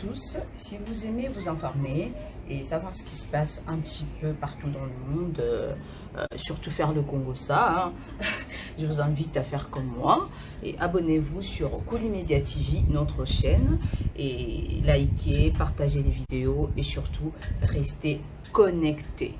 tous. Si vous aimez vous informer et savoir ce qui se passe un petit peu partout dans le monde, surtout faire le Congo-ça, hein, je vous invite à faire comme moi et abonnez-vous sur Koulimedia TV, notre chaîne, et likez, partagez les vidéos et surtout restez connectés.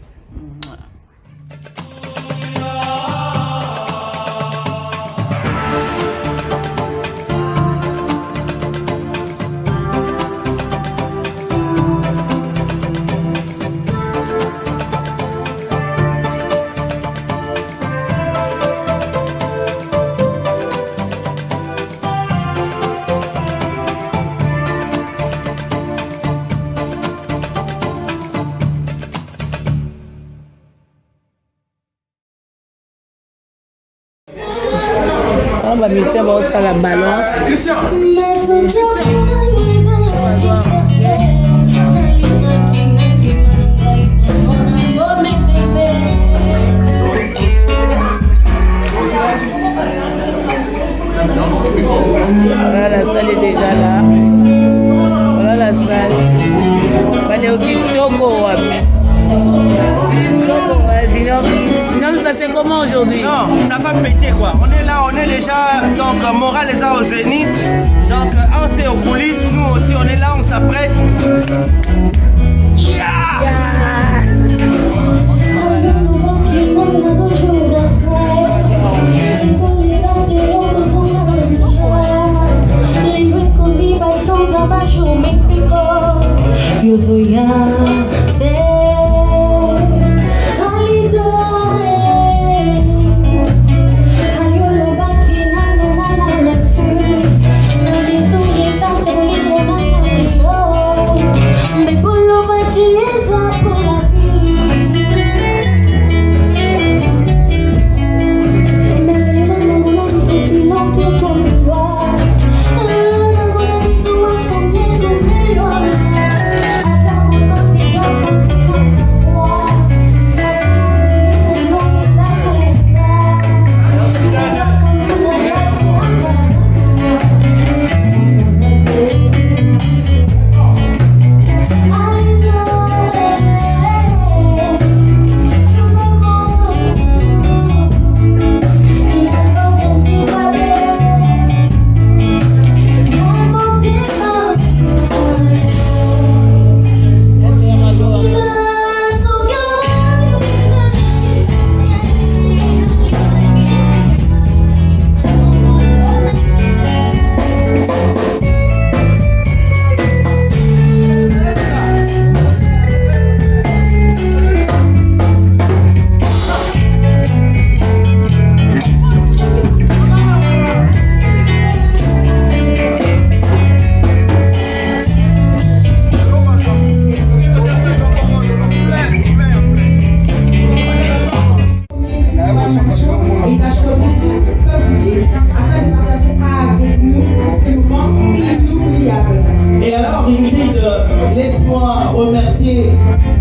On va me faire ça la balance. Voilà, la salle est déjà là. Voilà la salle. Allez au Kitoko. Sinon, ça c'est comment aujourd'hui? Non, ça va péter quoi. On est là, on est déjà, donc moral est là au zénith. Donc on sait aux coulisses, nous aussi on est là, on s'apprête.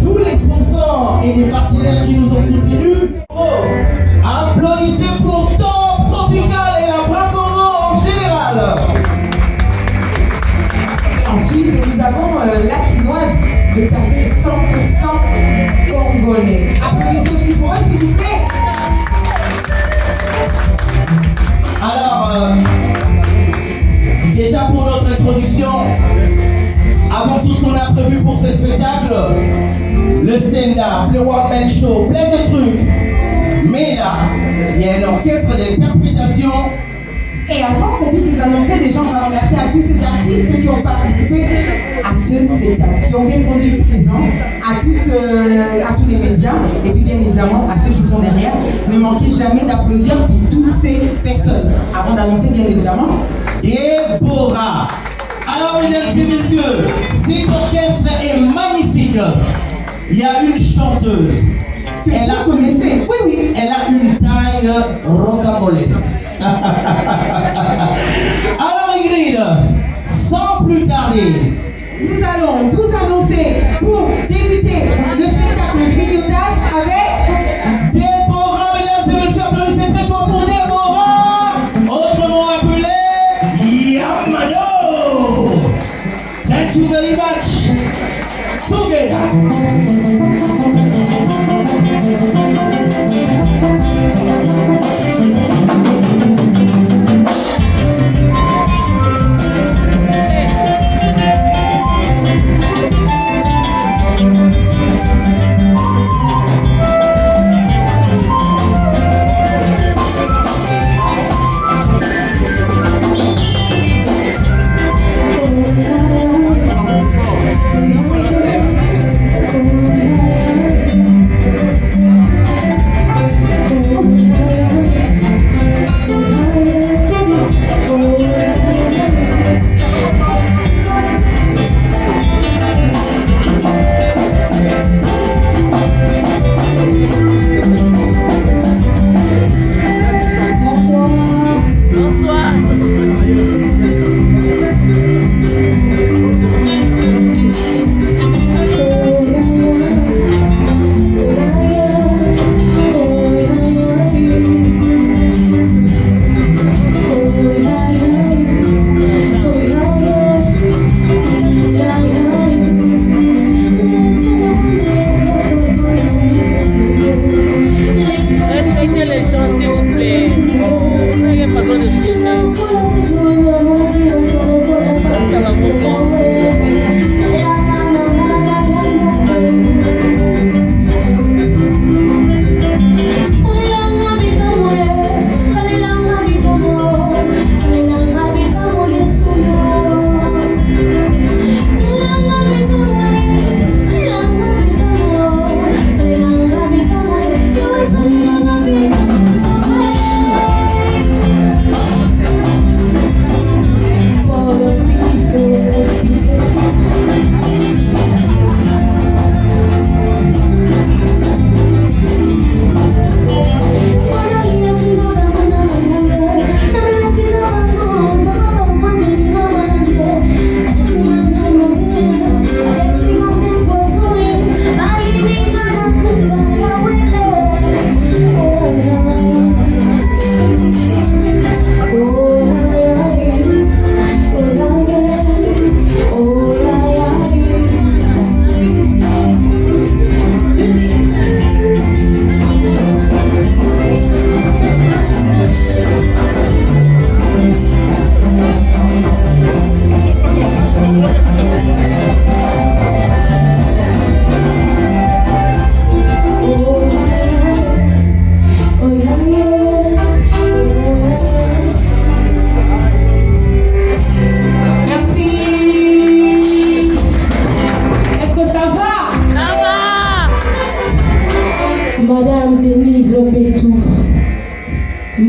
Tous les sponsors et les partenaires qui nous ont soutenus. Applaudissez pour Top Tropical et la Bracoro en général. Ensuite, nous avons la quinoise de café 100% congolais. Applaudissez aussi pour eux, s'il vous plaît. Alors, déjà pour notre introduction, avant tout ce qu'on a prévu pour ce spectacle, le stand-up, le one-man show, plein de trucs. Mais là, il y a un orchestre d'interprétation. Et avant qu'on puisse les annoncer, déjà on va remercier à tous ces artistes qui ont participé à ce spectacle, qui ont répondu présent à tous les médias, et puis bien évidemment à ceux qui sont derrière. Ne manquez jamais d'applaudir pour toutes ces personnes. Avant d'annoncer bien évidemment, Déborah. Alors mesdames et messieurs, cet orchestre est magnifique. Il y a une chanteuse. Elle a connaissé, oui, elle a une taille rocambolesque. Alors Ingrid, sans plus tarder, nous allons vous annoncer pour débuter le spectacle grignotage avec Déborah. Mesdames et messieurs, applaudissez très fort pour Déborah, autrement appelée Yamado. Thank you very much.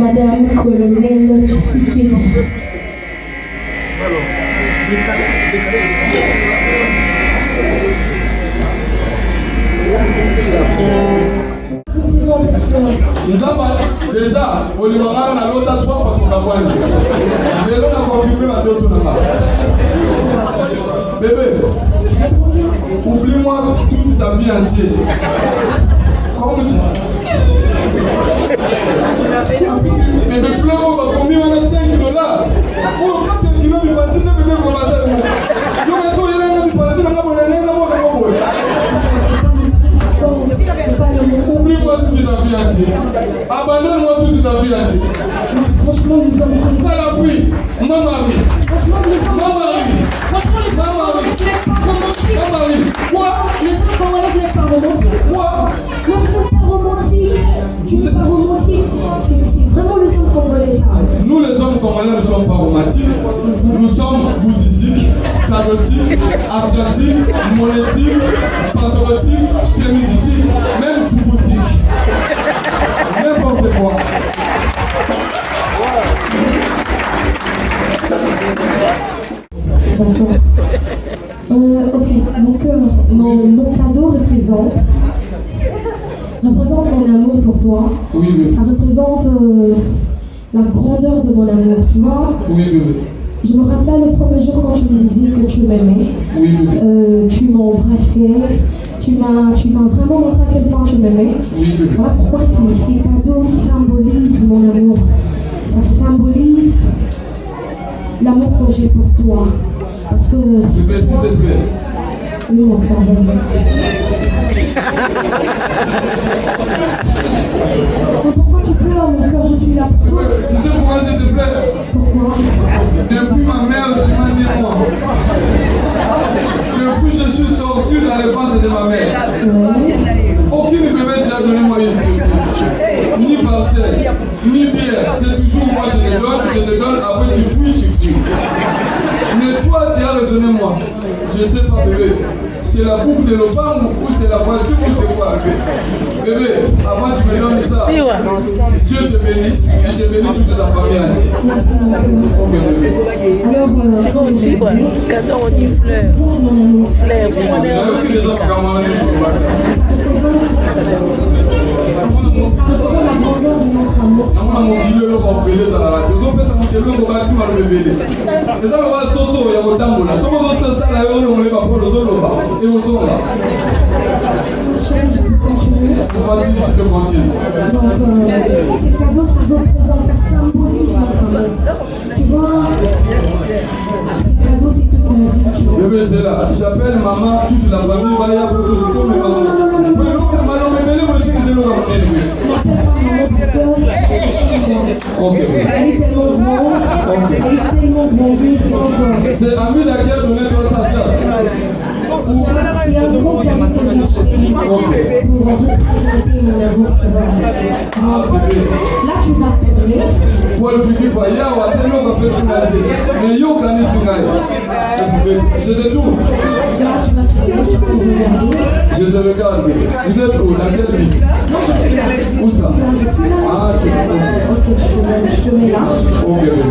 Madame Colonel Tshisekedi. Nous avons déjà, au Libanais, on a l'autre 3 fois pour la voile. Mais l'on a confirmé ma deux tours. Bébé, oublie-moi toute ta vie entière. Comment tu dis? Mais le fleuron va combien on a $5. Oh, quand tu es kilo, tu vas dire que bébé va mater. Donc, il y a un peu de oublie-moi toute ta vie entière. Abandonne-moi toute ta vie entière. Franchement, nous sommes ça la pluie, ma mari. Franchement, nous sommes ma mari. Franchement, les ma mari. pas romantiques. Ma mari. Quoi? Les gens congolais n'est pas romantique. Quoi? Non, tu n'es pas romantique. Tu n'es pas romantique. C'est vraiment les hommes congolais, ça. Nous, les hommes congolais, ne sommes pas romantiques. Nous sommes bouddhistiques, carotiques, argentiques, monétiques, patriotiques, chémisiques, même foufoutiques. N'importe quoi. Ok, donc mon cadeau représente mon amour pour toi. Oui, oui. Ça représente la grandeur de mon amour, tu vois. Oui, oui, oui. Je me rappelle le premier jour quand tu me disais que tu m'aimais. Oui, oui, oui. Tu m'embrassais. Tu m'as vraiment montré à quel point tu m'aimais. Oui, oui. Voilà pourquoi ces cadeaux symbolisent mon amour. Ça symbolise l'amour que j'ai pour toi. Parce que... S'il te plaît. Oui, mon cœur, vas-y. Mais pourquoi tu pleures, mon cœur? Je suis là pour toi. Tu sais pourquoi s'il te plaît? Pourquoi? Depuis ma mère, tu m'as dit moi. Depuis je suis sorti dans les ventres de ma mère. Aucune bébé t'a donné moi une surprise. Ni parcelle, ni bière. C'est toujours moi je te donne, après tu fuis. Mais toi tu as raisonné moi. Je sais pas bébé. C'est la boucle de l'opam ou c'est la voiture ou c'est quoi? Bébé, avant tu me donnes ça. Dieu te bénisse. Je te bénis toute ta famille entière. Merci, mon cœur. Ok bébé. Alors, aussi, quoi. Cadeau, on dit fleurs. Fleurs, Il y a aussi des gens qui ont mal à nous sur le bac. ça représente la grandeur de notre amour. On a mon kilo là pour faire ça là. Ils ont fait ça mon kilo pour maximum le bébé. Les gens vont soso ya motambo là. Somo soso ça là on le va pour le zolo là. Et au zolo là. Chérie, je peux continuer. Vas-y, je te continue. Donc, ces cadeaux, ça représente, ça symbolise notre amour. Tu vois, ces cadeaux, c'est toute ma vie, tu vois. Bébé c'est là. J'appelle maman, toute la famille va y avoir pour tout mes mamans. Mais non, maman bébé le monsieur c'est là. Ok. Elle est tellement grande, C'est Ami qui a donné toi ça. c'est un gros cadeau que j'ai acheté pour représenter mon amour, tu vois. Là, tu vas tourner. Pour le futur, il y a un tel homme qui peut mais il y a aucun signal. Je te tourne. Là, tu vas tourner, tu vas me regarder. Je te regarde. Vous êtes où? Dans quelle ville? Où ça? Là, je suis là. Ah, tu es là. Ok, je te mets là. Ok, bébé.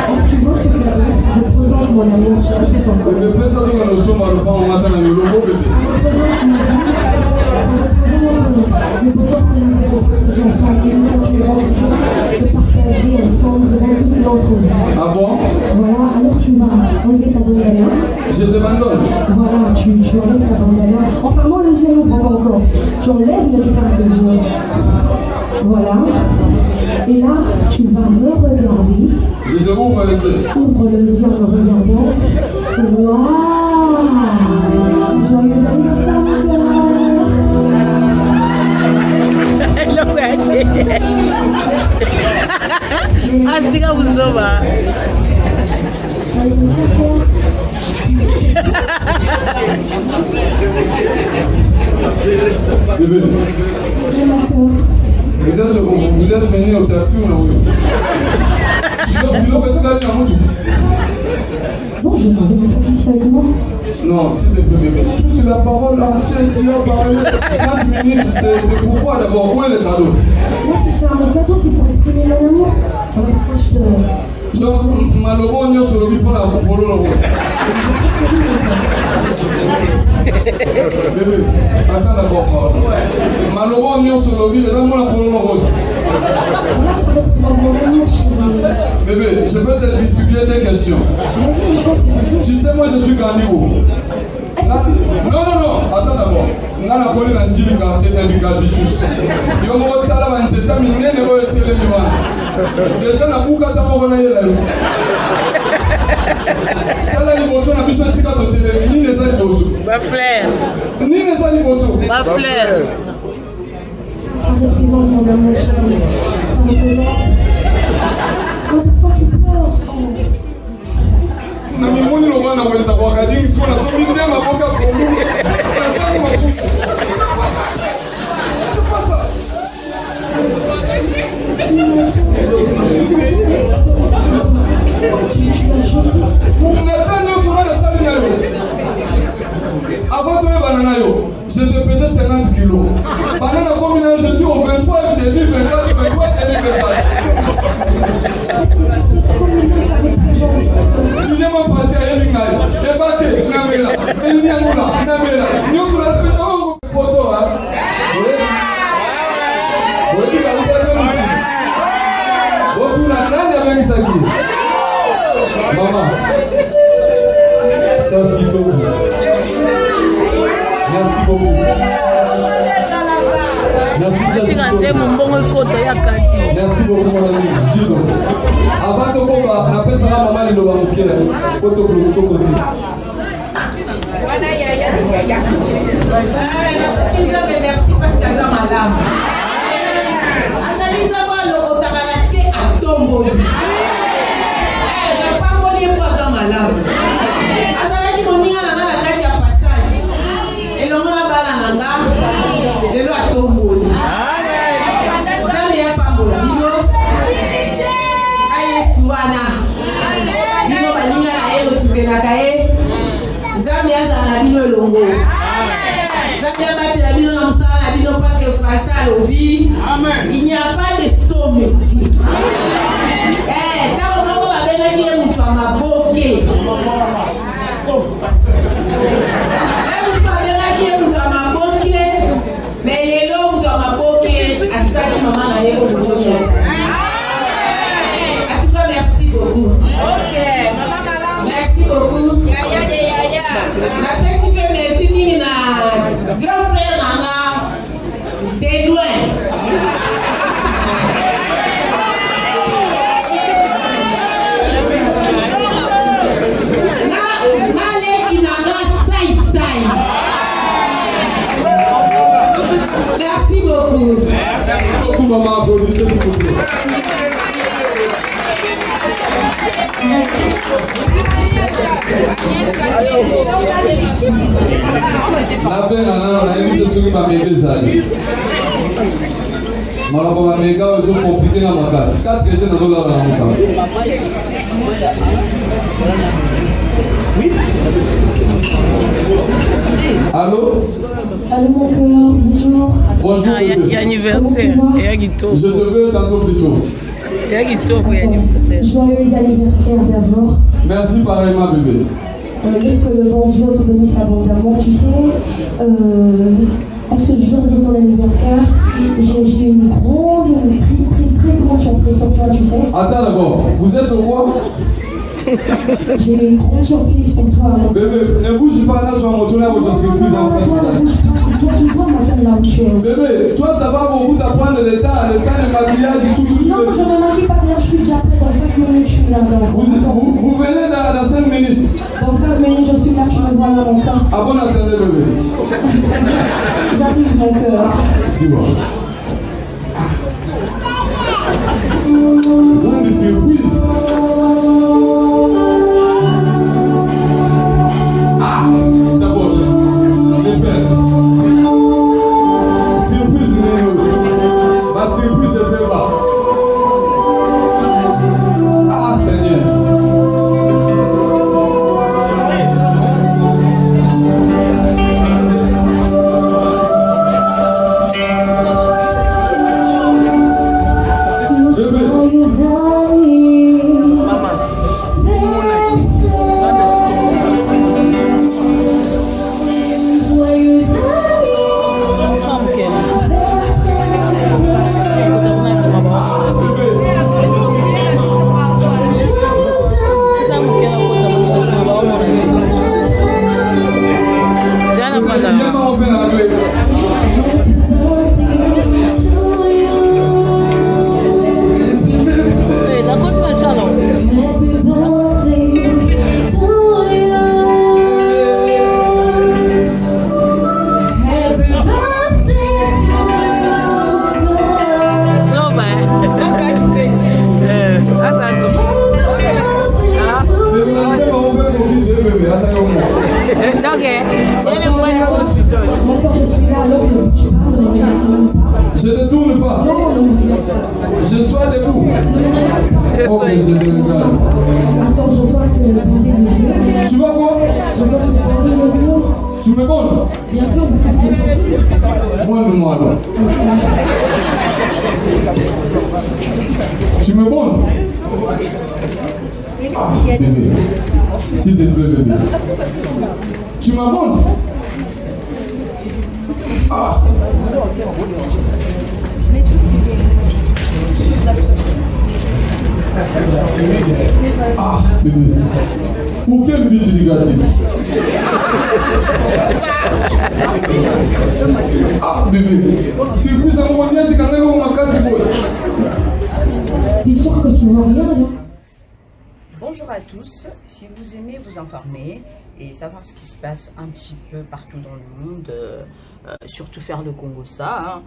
En suivant ce cadeau, ça représente mon amour, je répète encore. Le fait ça, c'est nous sommes à le faire, on attend le logo, bébé. Ça représente ma vie, ça représente le bonheur que nous avons partagé ensemble, et nous continuerons toujours de partager ensemble durant toute notre vie. Ah bon? Voilà, alors tu vas enlever ta bandana. Je te m'abandonne. Voilà, tu enlèves ta bandana. Enfin, moi, les yeux n'ouvrent pas encore. Tu enlèves, mais tu fermes les yeux. Voilà. Et là, tu vas me regarder. Je te ouvre les yeux. Ouvre les yeux en me regardant. Waouh! Joyeux anniversaire, mon gars! Asika kusoma. Joyeux anniversaire. Bébé, J'ai mon cœur. vous êtes venu au taxi ou non? Non, je demandais de sacrifier avec moi. Non, s'il te plaît, bébé. Tu la parole, ancienne, tu as parlé. 15 minutes, c'est pourquoi d'abord? Où est le cadeau? Moi, si c'est un cadeau, c'est pour exprimer mon amour. Alors, pourquoi je te... Donc, Malobo, on est sur le pour la follow le rose. Bébé, attends d'abord. Malobo, on est sur le vide, donne-moi la follow le rose. Là, ça représente mon amour, chérie. Bébé, je peux te distribuer des questions. Vas-y, je pense que Tu sais, moi, je suis grandi où? Non, attends d'abord. On a la police dans le Chili quand c'est un bicabitus. Il y a un autre là, c'est un million de télévision. Déjà, la boucle à mon là. Là, il y a un bichon qui a télé, ni les animaux. Ma fleur. Ni les animaux. Ma fleur. ça représente mon amour, chérie. Ça représente... Mais pourquoi tu pleures? Na mimoni lokola na wenza kwa kadiri sio na so mimi maboka kwa Mungu. Na sana mafuta. Avant de banana yo, je te pesais 50 kilos. Banana combien je suis au 23 début 24 23 et 24. Il est mon passé à Yemingal. Débatté, Namela, Elianoula, Namela. Nous sommes là, oh, photo, hein. Oui. Oui, beaucoup la nana avec ça qui. Maman. Sache qu'il faut. Merci beaucoup. Merci beaucoup, mon ami. Gino. Avant de voir, on appelle ça la maman de Novamouké. Photo pour le merci parce que ça m'a lave. Azali d'abord le rotaralassé à Tomboli. Le pamboli pour ça m'a lave. Azali mon nina la tête à passage. Et le mona bala nanga. Le lo à Tomboli. Zami ya pamboli. Aye suana. Dino baninga la ero sukenaka e. Zami ya zana bino longo. Il n'y a pas de saut métier. Quand on va venir à ma boquée. Mais les longs dans ma boquée, à ça que maman a eu au bout. En tout cas, merci beaucoup. Merci beaucoup. Merci que merci, Nina. Grand frère Nana. De loin. Merci beaucoup. Merci beaucoup, maman. Applaudissez, s'il vous plaît. La peine, on a évité ce qui m'a mis des années. Malabo Amega, ils ont compliqué dans ma classe. 4 jeunes dans l'eau dans mon cas. Oui. Allô? Allô mon cœur, bonjour. Bonjour. Il y a anniversaire. Je te veux tantôt plus tôt. Joyeux anniversaire d'abord. Merci pareillement bébé. Est-ce que le bon Dieu te bénisse abondamment? Tu sais, en ce jour de ton anniversaire, j'ai une grande, très grande surprise pour toi, tu sais. Attends d'abord, vous êtes au quoi? J'ai une grande surprise pour toi. Bébé, ne bouge pas là sur un moto là, vous en surprise en place. C'est toi qui dois m'attendre là où tu es. Bébé, toi ça va pour vous d'apprendre le temps de maquillage et tout. Non, je ne m'inquiète pas bien, je suis déjà prêt. Dans 5 minutes, je suis là. Vous venez dans 5 minutes. Dans 5 minutes, je suis là, tu me vois là mon temps. Ah bon, attendez bébé. J'arrive mon cœur. C'est bon. Bon, des surprises. D'abord, les pères. Surprise, ma surprise est très bas. Moi, alors. Tu me bonnes? Ah, bébé. S'il te plaît, bébé. Tu m'abonnes? Ah. Ah, bébé. Pour quel but négatif? Ah, bébé. Surprise à mon lien, tu as même ma casse. T'es sûr que tu ne vois rien là? Bonjour à tous, si vous aimez vous informer et savoir ce qui se passe un petit peu partout dans le monde, surtout faire le Congo-ça,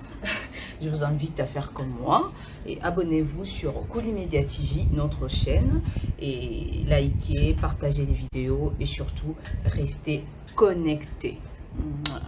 je vous invite à faire comme moi et abonnez-vous sur Koulimedia TV, notre chaîne, et likez, partagez les vidéos et surtout restez connectés. Voilà.